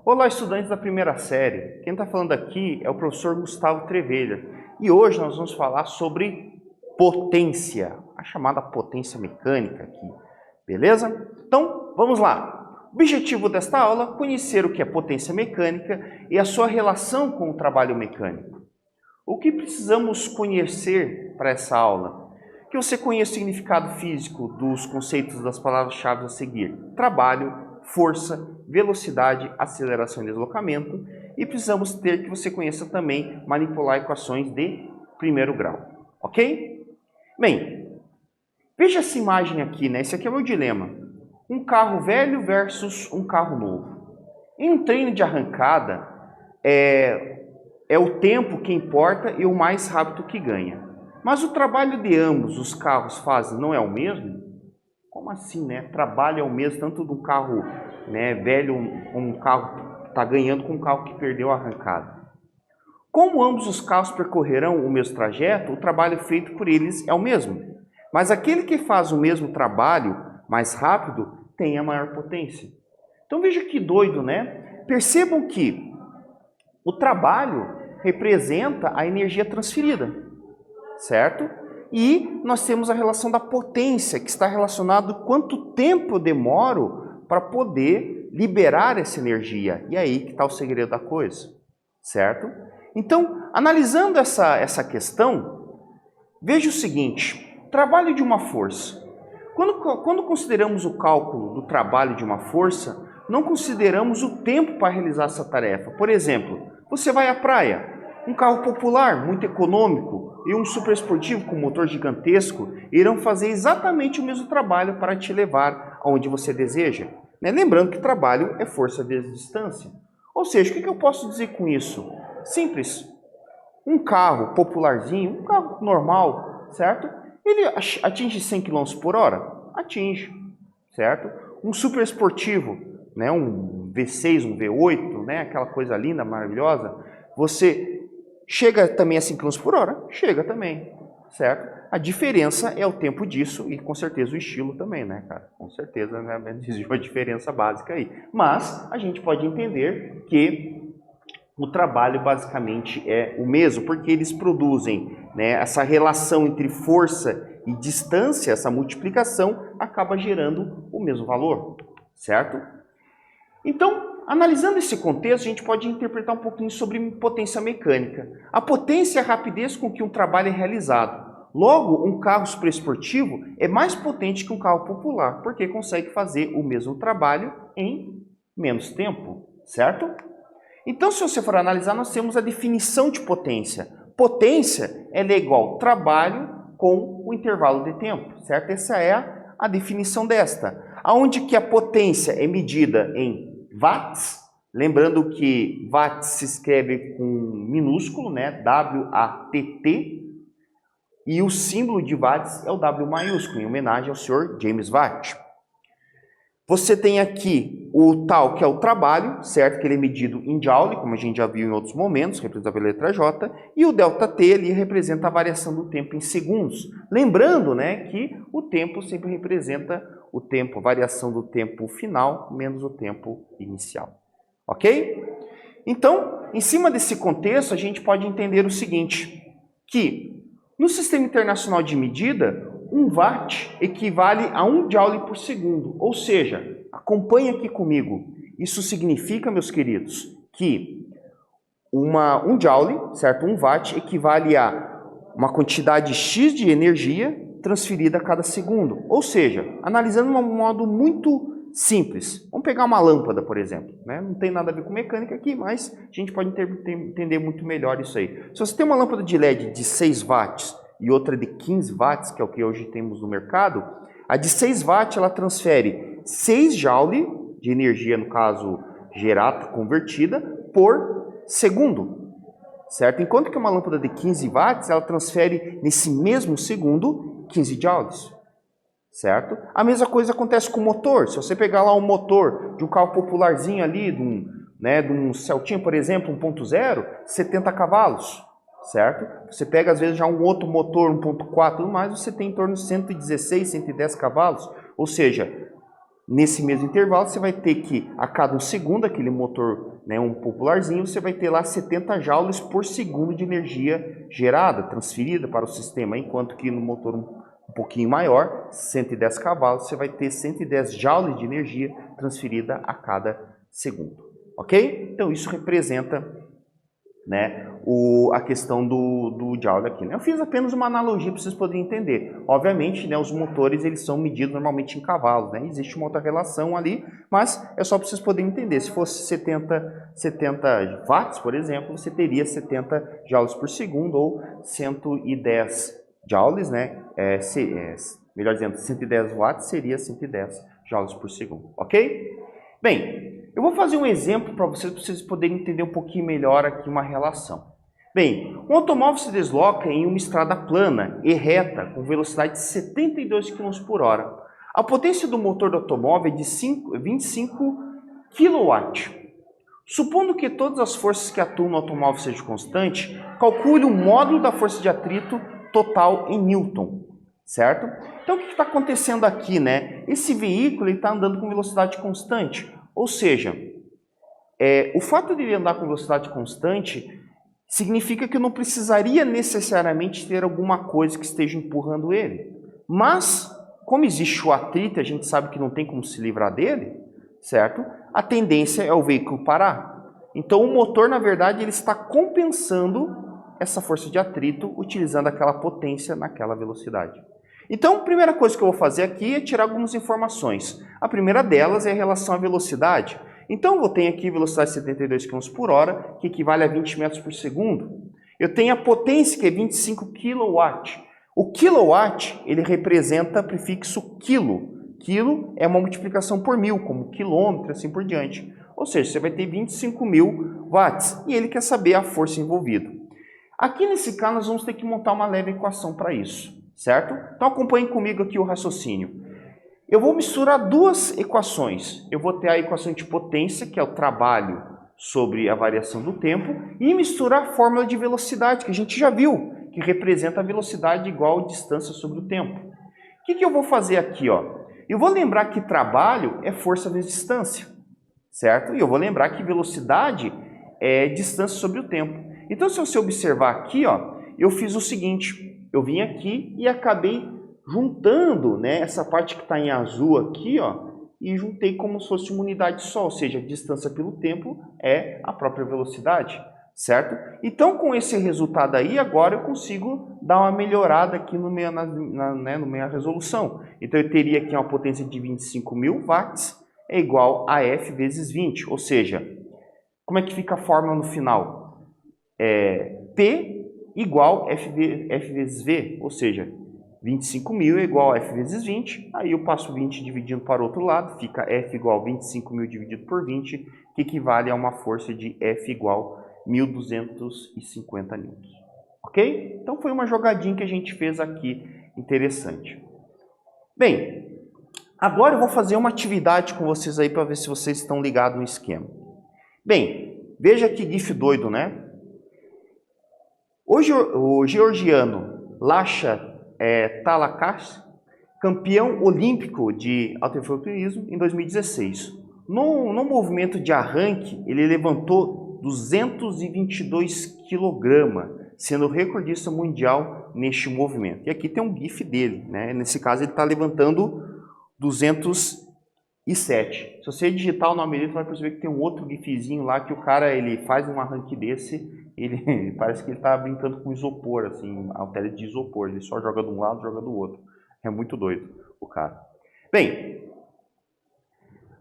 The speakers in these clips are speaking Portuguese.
Olá, estudantes da primeira série. Quem está falando aqui é o professor Gustavo Trevelha. E hoje nós vamos falar sobre potência, a chamada potência mecânica aqui, beleza? Então, vamos lá. O objetivo desta aula é conhecer o que é potência mecânica e a sua relação com o trabalho mecânico. O que precisamos conhecer para essa aula? Que você conheça o significado físico dos conceitos das palavras-chave a seguir: trabalho, força, velocidade, aceleração e deslocamento. E precisamos ter que você conheça também manipular equações de primeiro grau, ok? Bem, veja essa imagem aqui, né? Esse aqui é o meu dilema. Um carro velho versus um carro novo. Em um treino de arrancada, é o tempo que importa e o mais rápido que ganha. Mas o trabalho de ambos os carros fazem não é o mesmo? Como assim, né? Trabalho é o mesmo, tanto de um carro, né, velho, um carro que está ganhando, com um carro que perdeu a arrancada. Como ambos os carros percorrerão o mesmo trajeto, o trabalho feito por eles é o mesmo. Mas aquele que faz o mesmo trabalho mais rápido tem a maior potência. Então veja que doido, né? Percebam que o trabalho representa a energia transferida, certo? E nós temos a relação da potência, que está relacionado com quanto tempo eu demoro para poder liberar essa energia. E aí que está o segredo da coisa, certo? Então, analisando essa questão, veja o seguinte: trabalho de uma força. Quando consideramos o cálculo do trabalho de uma força, não consideramos o tempo para realizar essa tarefa. Por exemplo, você vai à praia, um carro popular, muito econômico, e um super esportivo com motor gigantesco irão fazer exatamente o mesmo trabalho para te levar aonde você deseja. Né? Lembrando que trabalho é força vezes distância. Ou seja, o que eu posso dizer com isso? Simples. Um carro popularzinho, um carro normal, certo? Ele atinge 100 km por hora? Atinge, certo? Um super esportivo, né? Um V6, um V8, né? Aquela coisa linda, maravilhosa, você chega também a 5 km por hora? Chega também, certo? A diferença é o tempo disso e com certeza o estilo também, né, cara? Com certeza, né, existe uma diferença básica aí. Mas a gente pode entender que o trabalho basicamente é o mesmo, porque eles produzem, né, essa relação entre força e distância, essa multiplicação, acaba gerando o mesmo valor, certo? Então, analisando esse contexto, a gente pode interpretar um pouquinho sobre potência mecânica. A potência é a rapidez com que um trabalho é realizado. Logo, um carro superesportivo é mais potente que um carro popular, porque consegue fazer o mesmo trabalho em menos tempo, certo? Então, se você for analisar, nós temos a definição de potência. Potência é igual trabalho com o intervalo de tempo, certo? Essa é a definição desta. Aonde que a potência é medida em watts, lembrando que watts se escreve com minúsculo, né? W-A-T-T, e o símbolo de watts é o W maiúsculo, em homenagem ao senhor James Watt. Você tem aqui o tal, que é o trabalho, certo? Que ele é medido em joule, como a gente já viu em outros momentos, representado pela letra J, e o ΔT ali representa a variação do tempo em segundos. Lembrando, né, que o tempo sempre representa o tempo, a variação do tempo final menos o tempo inicial. Ok? Então, em cima desse contexto, a gente pode entender o seguinte, que no Sistema Internacional de Medida, 1 watt equivale a 1 joule por segundo. Ou seja, acompanhe aqui comigo. Isso significa, meus queridos, que 1 joule, certo? 1 watt equivale a uma quantidade X de energia transferida a cada segundo. Ou seja, analisando de um modo muito simples. Vamos pegar uma lâmpada, por exemplo. Né? Não tem nada a ver com mecânica aqui, mas a gente pode entender muito melhor isso aí. Se você tem uma lâmpada de LED de 6 watts e outra de 15 watts, que é o que hoje temos no mercado, a de 6 watts ela transfere 6 joule de energia, no caso gerada, convertida, por segundo, certo? Enquanto que uma lâmpada de 15 watts, ela transfere nesse mesmo segundo 15 joules, certo? A mesma coisa acontece com o motor. Se você pegar lá um motor de um carro popularzinho ali, de um Celtinha, por exemplo, 1.0, 70 cavalos, certo? Você pega às vezes já um outro motor 1.4 e mais, você tem em torno de 116, 110 cavalos, ou seja, Nesse mesmo intervalo, você vai ter que, a cada um segundo, aquele motor, né, um popularzinho, você vai ter lá 70 joules por segundo de energia gerada, transferida para o sistema, enquanto que no motor um pouquinho maior, 110 cavalos, você vai ter 110 joules de energia transferida a cada segundo. Ok? Então, isso representa, né, a questão do joule aqui, né? Eu fiz apenas uma analogia para vocês poderem entender. Obviamente, né, os motores eles são medidos normalmente em cavalos, né? Existe uma outra relação ali, mas é só para vocês poderem entender. Se fosse 70 watts, por exemplo, você teria 70 joules por segundo ou 110 joules, né? Melhor dizendo, 110 watts seria 110 joules por segundo, ok? Bem, eu vou fazer um exemplo para vocês poderem entender um pouquinho melhor aqui uma relação. Bem, um automóvel se desloca em uma estrada plana e reta com velocidade de 72 km por hora. A potência do motor do automóvel é de 25 kW. Supondo que todas as forças que atuam no automóvel sejam constantes, calcule o módulo da força de atrito total em Newton, certo? Então, o que está acontecendo aqui, né? Esse veículo está andando com velocidade constante, ou seja, o fato de ele andar com velocidade constante significa que eu não precisaria necessariamente ter alguma coisa que esteja empurrando ele. Mas, como existe o atrito, a gente sabe que não tem como se livrar dele, certo? A tendência é o veículo parar. Então, o motor, na verdade, ele está compensando essa força de atrito utilizando aquela potência naquela velocidade. Então, a primeira coisa que eu vou fazer aqui é tirar algumas informações. A primeira delas é em relação à velocidade. Então, eu tenho aqui velocidade de 72 km por hora, que equivale a 20 metros por segundo. Eu tenho a potência, que é 25 kW. O kilowatt, ele representa o prefixo quilo. Quilo é uma multiplicação por mil, como quilômetro, assim por diante. Ou seja, você vai ter 25.000 watts. E ele quer saber a força envolvida. Aqui nesse caso, nós vamos ter que montar uma leve equação para isso, certo? Então, acompanhem comigo aqui o raciocínio. Eu vou misturar duas equações. Eu vou ter a equação de potência, que é o trabalho sobre a variação do tempo, e misturar a fórmula de velocidade, que a gente já viu, que representa a velocidade igual a distância sobre o tempo. O que eu vou fazer aqui? Eu vou lembrar que trabalho é força vezes distância, certo? E eu vou lembrar que velocidade é distância sobre o tempo. Então, se você observar aqui, eu fiz o seguinte, eu vim aqui e acabei juntando, né, essa parte que está em azul aqui, e juntei como se fosse uma unidade só, ou seja, a distância pelo tempo é a própria velocidade, certo? Então, com esse resultado aí, agora eu consigo dar uma melhorada aqui no meio resolução. Então, eu teria aqui uma potência de 25.000 watts é igual a F vezes 20, ou seja, como é que fica a fórmula no final? P igual F vezes V, ou seja, 25.000 é igual a F vezes 20, aí eu passo 20 dividindo para o outro lado, fica F igual a 25.000 dividido por 20, que equivale a uma força de F igual a 1.250 newtons. Ok? Então foi uma jogadinha que a gente fez aqui, interessante. Bem, agora eu vou fazer uma atividade com vocês aí para ver se vocês estão ligados no esquema. Bem, veja que GIF doido, né? Hoje o georgiano Lasha Talakash, campeão olímpico de halterofilismo em 2016. No movimento de arranque, ele levantou 222 kg, sendo recordista mundial neste movimento. E aqui tem um GIF dele, né? Nesse caso ele está levantando 207. Se você digitar o nome dele, você vai perceber que tem um outro GIFzinho lá que o cara ele faz um arranque desse. Ele parece que ele está brincando com isopor, assim, halter de isopor. Ele só joga de um lado, joga do outro. É muito doido o cara. Bem,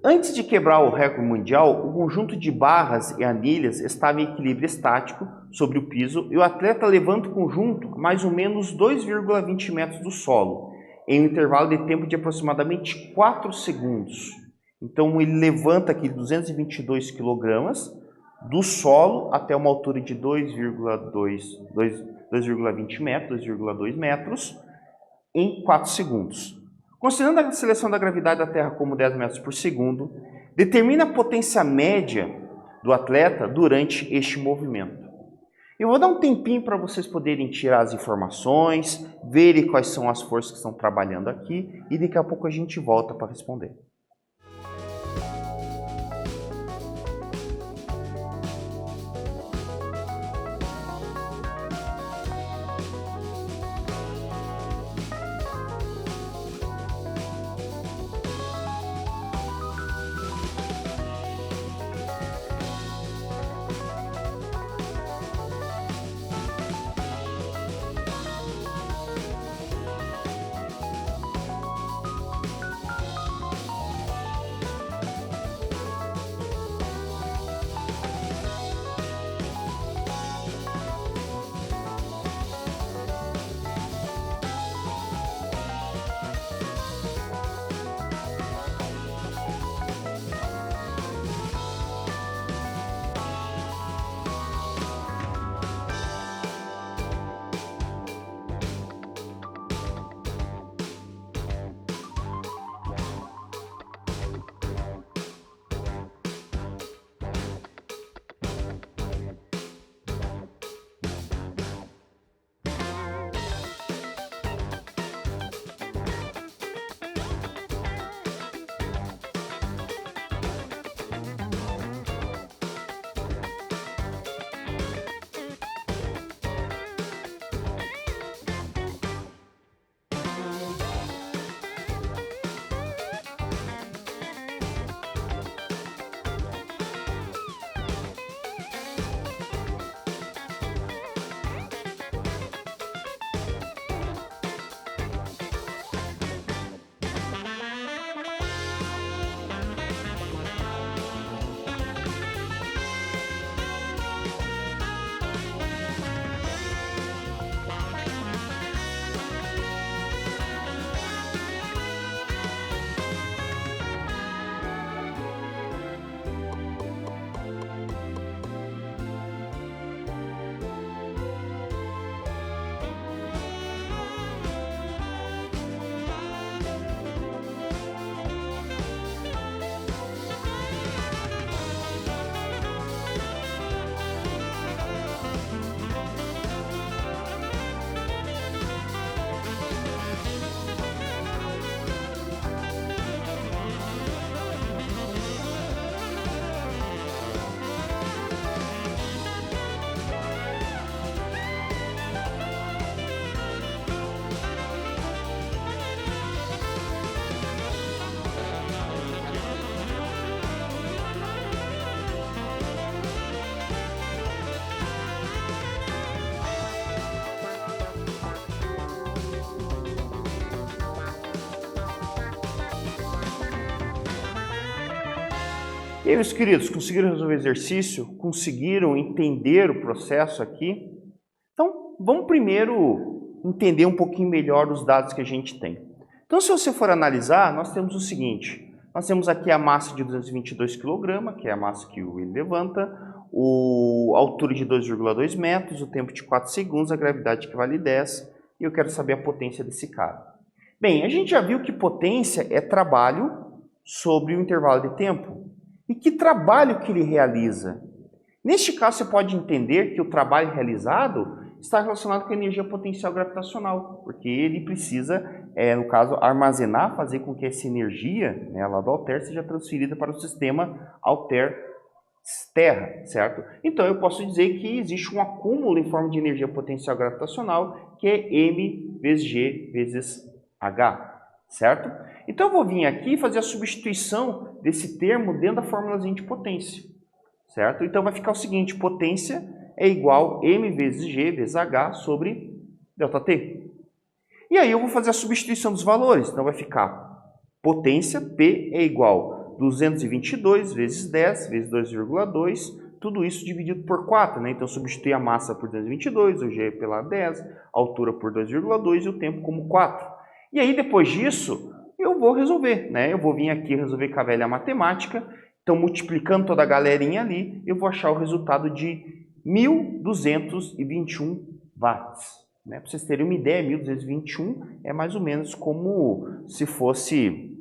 antes de quebrar o recorde mundial, o conjunto de barras e anilhas estava em equilíbrio estático sobre o piso e o atleta levanta o conjunto mais ou menos 2,20 metros do solo, em um intervalo de tempo de aproximadamente 4 segundos. Então ele levanta aqui 222 kg do solo até uma altura de 2,20 metros, 2,2 metros, em 4 segundos. Considerando a aceleração da gravidade da Terra como 10 metros por segundo, determina a potência média do atleta durante este movimento. Eu vou dar um tempinho para vocês poderem tirar as informações, verem quais são as forças que estão trabalhando aqui e daqui a pouco a gente volta para responder. E aí, meus queridos, conseguiram resolver o exercício? Conseguiram entender o processo aqui? Então, vamos primeiro entender um pouquinho melhor os dados que a gente tem. Então, se você for analisar, nós temos o seguinte. Nós temos aqui a massa de 222 kg, que é a massa que ele levanta, a altura de 2,2 metros, o tempo de 4 segundos, a gravidade que vale 10, e eu quero saber a potência desse cara. Bem, a gente já viu que potência é trabalho sobre o intervalo de tempo. E que trabalho que ele realiza? Neste caso, você pode entender que o trabalho realizado está relacionado com a energia potencial gravitacional, porque ele precisa, no caso, armazenar, fazer com que essa energia, né, lá do Altair, seja transferida para o sistema Altair-Terra, certo? Então, eu posso dizer que existe um acúmulo em forma de energia potencial gravitacional, que é M vezes G vezes H, certo? Então, eu vou vir aqui e fazer a substituição desse termo dentro da formulazinha de potência, certo? Então, vai ficar o seguinte, potência é igual M vezes G vezes H sobre ΔT. E aí eu vou fazer a substituição dos valores. Então, vai ficar potência, P é igual 222 vezes 10 vezes 2,2, tudo isso dividido por 4, né? Então, substituir a massa por 222, o G pela 10, a altura por 2,2 e o tempo como 4. E aí, depois disso, eu vou resolver, né? Eu vou vir aqui resolver com a velha matemática. Então, multiplicando toda a galerinha ali, eu vou achar o resultado de 1.221 watts. Né? Para vocês terem uma ideia, 1.221 é mais ou menos como se fosse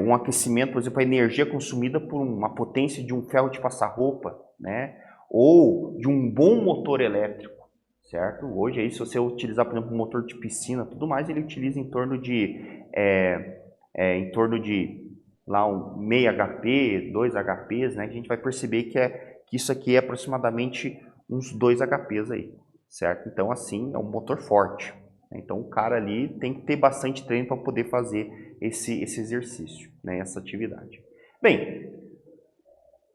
um aquecimento, por exemplo, a energia consumida por uma potência de um ferro de passar roupa, né? Ou de um bom motor elétrico. Certo? Hoje, aí, se você utilizar, por exemplo, um motor de piscina, tudo mais, ele utiliza em torno de lá um meio HP, 2 HPs, né? Que a gente vai perceber que isso aqui é aproximadamente uns 2 HPs aí, certo? Então, assim, é um motor forte. Então, o cara ali tem que ter bastante treino para poder fazer esse exercício, né? Essa atividade. Bem,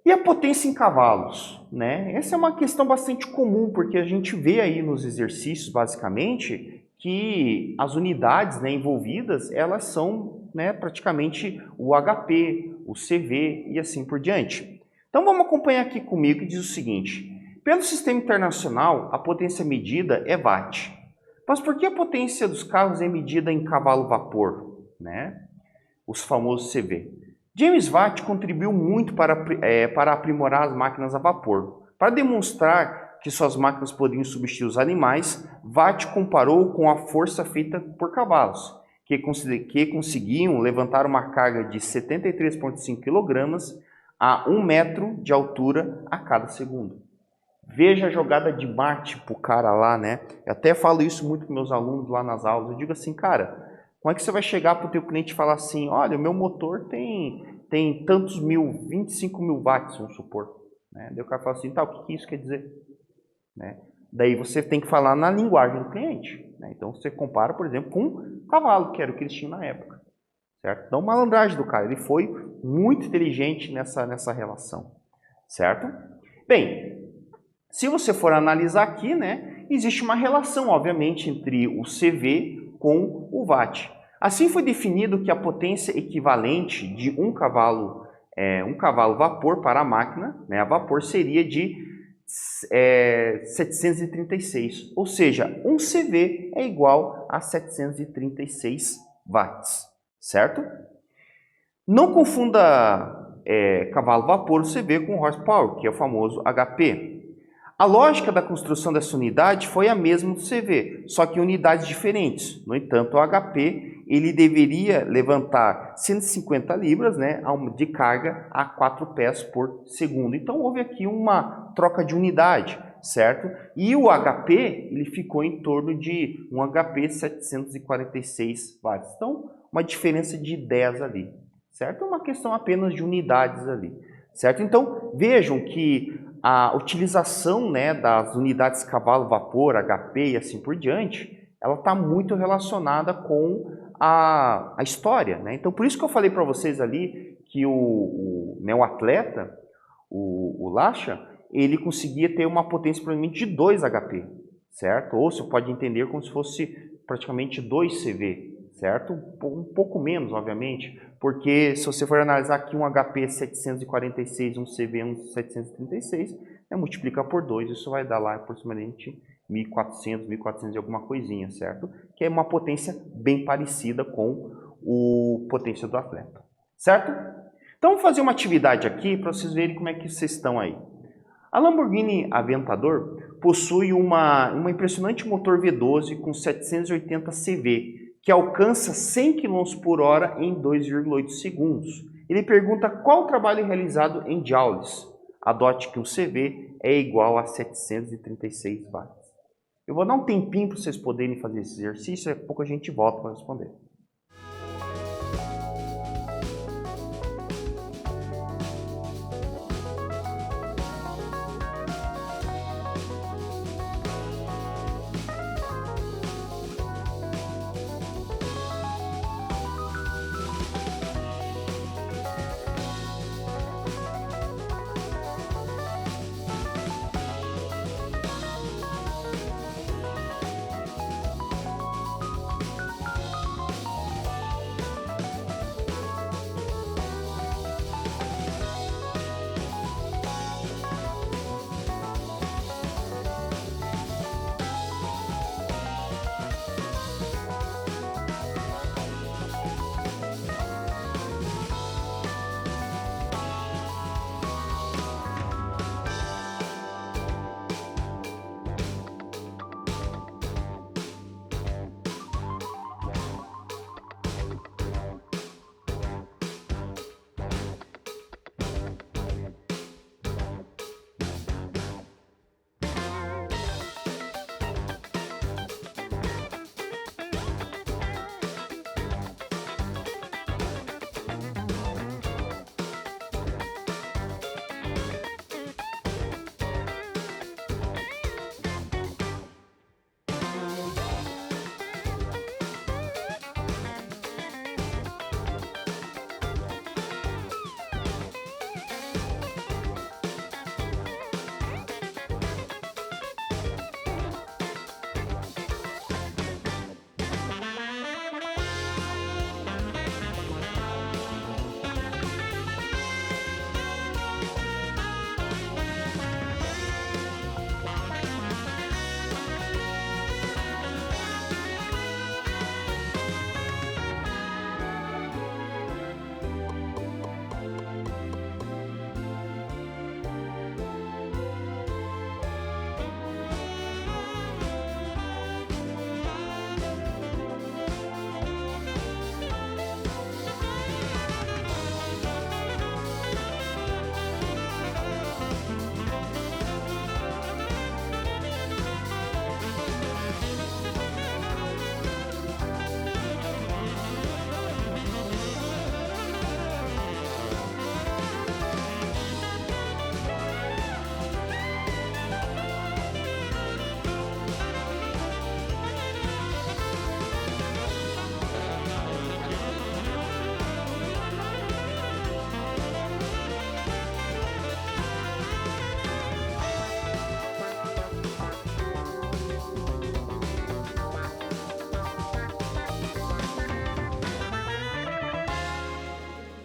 e a potência em cavalos, né? Essa é uma questão bastante comum, porque a gente vê aí nos exercícios, basicamente, que as unidades, né, envolvidas, elas são, né, praticamente o HP, o CV e assim por diante. Então vamos acompanhar aqui comigo que diz o seguinte, pelo sistema internacional, a potência medida é watt. Mas por que a potência dos carros é medida em cavalo-vapor, né? Os famosos CV. James Watt contribuiu muito para aprimorar as máquinas a vapor. Para demonstrar que suas máquinas poderiam substituir os animais, Watt comparou com a força feita por cavalos, que conseguiam levantar uma carga de 73,5 kg a 1 metro de altura a cada segundo. Veja a jogada de Marte pro cara lá, né? Eu até falo isso muito com meus alunos lá nas aulas. Eu digo assim, cara, como é que você vai chegar para o teu cliente e falar assim, olha, o meu motor tem tantos 25 mil watts, vamos supor. Né? Daí o cara fala assim, tá, o que isso quer dizer? Né? Daí você tem que falar na linguagem do cliente. Né? Então você compara, por exemplo, com um cavalo, que era o que eles tinham na época. Certo? Então, malandragem do cara, ele foi muito inteligente nessa relação. Certo? Bem, se você for analisar aqui, né, existe uma relação, obviamente, entre o CV com o watt. Assim foi definido que a potência equivalente de um cavalo vapor para a máquina, né, a vapor, seria de 736, ou seja, um CV é igual a 736 watts, certo? Não confunda cavalo vapor, o CV, com horsepower, que é o famoso HP. A lógica da construção dessa unidade foi a mesma do CV, só que em unidades diferentes. No entanto, o HP ele deveria levantar 150 libras, né, de carga a 4 pés por segundo. Então, houve aqui uma troca de unidade, certo? E o HP ele ficou em torno de um HP 746 watts. Então, uma diferença de 10 ali, certo? É uma questão apenas de unidades ali, certo? Então, vejam que a utilização, né, das unidades cavalo-vapor, HP e assim por diante, ela está muito relacionada com a história. Né? Então, por isso que eu falei para vocês ali que o atleta, o Lasha, ele conseguia ter uma potência provavelmente de 2 HP, certo? Ou você pode entender como se fosse praticamente 2 CV, certo? Um pouco menos, obviamente, porque se você for analisar aqui um HP 746, um CV 736, multiplicar por 2, isso vai dar lá aproximadamente 1.400, 1.400 e alguma coisinha, certo? Que é uma potência bem parecida com a potência do atleta, certo? Então, vou fazer uma atividade aqui para vocês verem como é que vocês estão aí. A Lamborghini Aventador possui uma impressionante motor V12 com 780 CV, que alcança 100 km por hora em 2,8 segundos. Ele pergunta qual o trabalho realizado em joules. Adote que um CV é igual a 736 watts. Eu vou dar um tempinho para vocês poderem fazer esse exercício, daqui a pouco a gente volta para responder.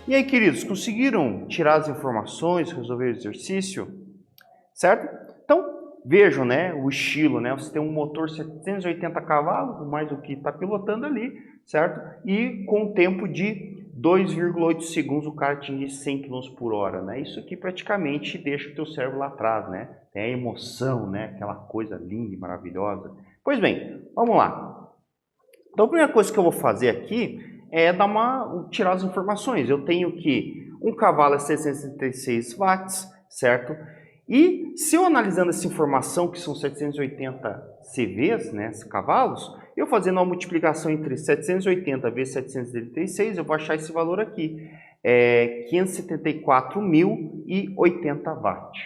E aí, queridos, conseguiram tirar as informações, resolver o exercício? Certo? Então, vejam, né, o estilo, né? Você tem um motor 780 cavalos, mais o que está pilotando ali, certo? E com um tempo de 2,8 segundos o cara atingir 100 km por hora, né? Isso aqui praticamente deixa o teu cérebro lá atrás, né? Tem a emoção, né? Aquela coisa linda e maravilhosa. Pois bem, vamos lá. Então, a primeira coisa que eu vou fazer aqui é tirar as informações. Eu tenho que um cavalo é 636 watts, certo? E se eu analisando essa informação, que são 780 CVs, né, cavalos, eu fazendo uma multiplicação entre 780 vezes 736, eu vou achar esse valor aqui, 574.080 watts,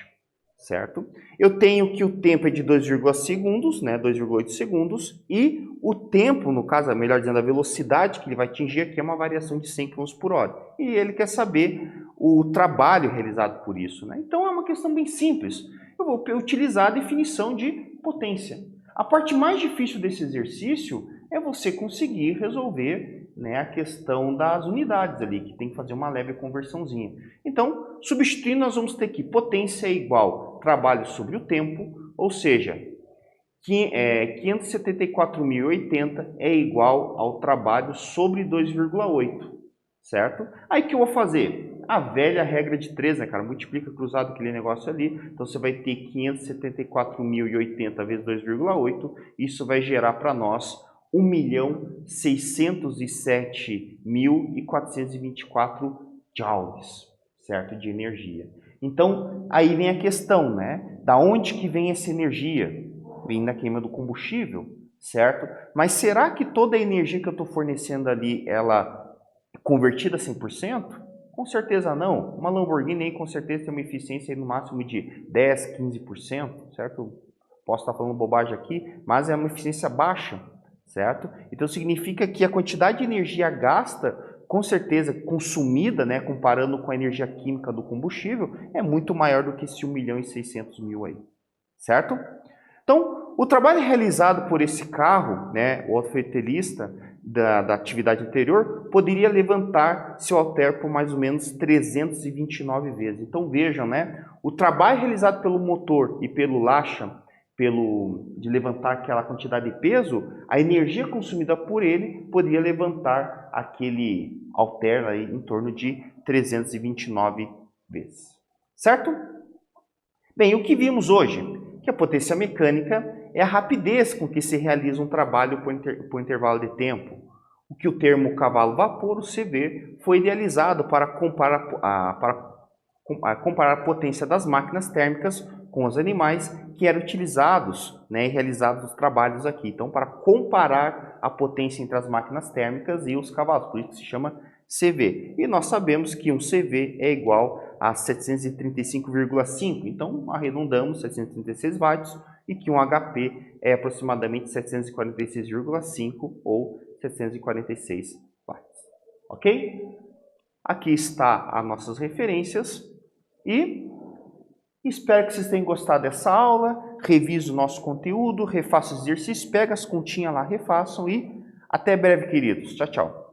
certo? Eu tenho que o tempo é de 2,8 segundos, né, 2,8 segundos, e o tempo, no caso, melhor dizendo, a velocidade que ele vai atingir aqui é uma variação de 100 km por hora. E ele quer saber o trabalho realizado por isso, né? Então é uma questão bem simples. Eu vou utilizar a definição de potência. A parte mais difícil desse exercício é você conseguir resolver né, a questão das unidades ali, que tem que fazer uma leve conversãozinha. Então, substituindo, nós vamos ter que potência é igual trabalho sobre o tempo, ou seja, 574.080 é igual ao trabalho sobre 2,8, certo? Aí o que eu vou fazer? A velha regra de 3, né, cara? Multiplica cruzado aquele negócio ali. Então, você vai ter 574.080 vezes 2,8. Isso vai gerar para nós 1.607.424 joules, certo? De energia. Então, aí vem a questão, né? Da onde que vem essa energia? Vem da queima do combustível, certo? Mas será que toda a energia que eu estou fornecendo ali, ela é convertida a 100%? Com certeza não. Uma Lamborghini aí, com certeza tem uma eficiência aí no máximo de 10, 15%, certo? Posso estar falando bobagem aqui, mas é uma eficiência baixa, certo? Então significa que a quantidade de energia gasta, com certeza consumida, né, comparando com a energia química do combustível, é muito maior do que esse 1.600.000 aí, certo? Então, o trabalho realizado por esse carro, né, o autofretelista da atividade anterior, poderia levantar seu halter por mais ou menos 329 vezes. Então vejam, né, o trabalho realizado pelo motor e pelo lacha, de levantar aquela quantidade de peso, a energia consumida por ele poderia levantar aquele halter aí em torno de 329 vezes. Certo? Bem, o que vimos hoje? Que a potência mecânica é a rapidez com que se realiza um trabalho por intervalo de tempo. O que o termo cavalo-vapor, o CV, foi idealizado para comparar a potência das máquinas térmicas com os animais que eram utilizados, né, e realizados os trabalhos aqui. Então, para comparar a potência entre as máquinas térmicas e os cavalos, por isso que se chama CV. E nós sabemos que um CV é igual a 735,5. Então, arredondamos 736 watts e que um HP é aproximadamente 746,5 ou 746 watts. Ok? Aqui está as nossas referências e espero que vocês tenham gostado dessa aula. Revise o nosso conteúdo, refaça os exercícios, pega as continhas lá, refaçam e até breve, queridos. Tchau, tchau.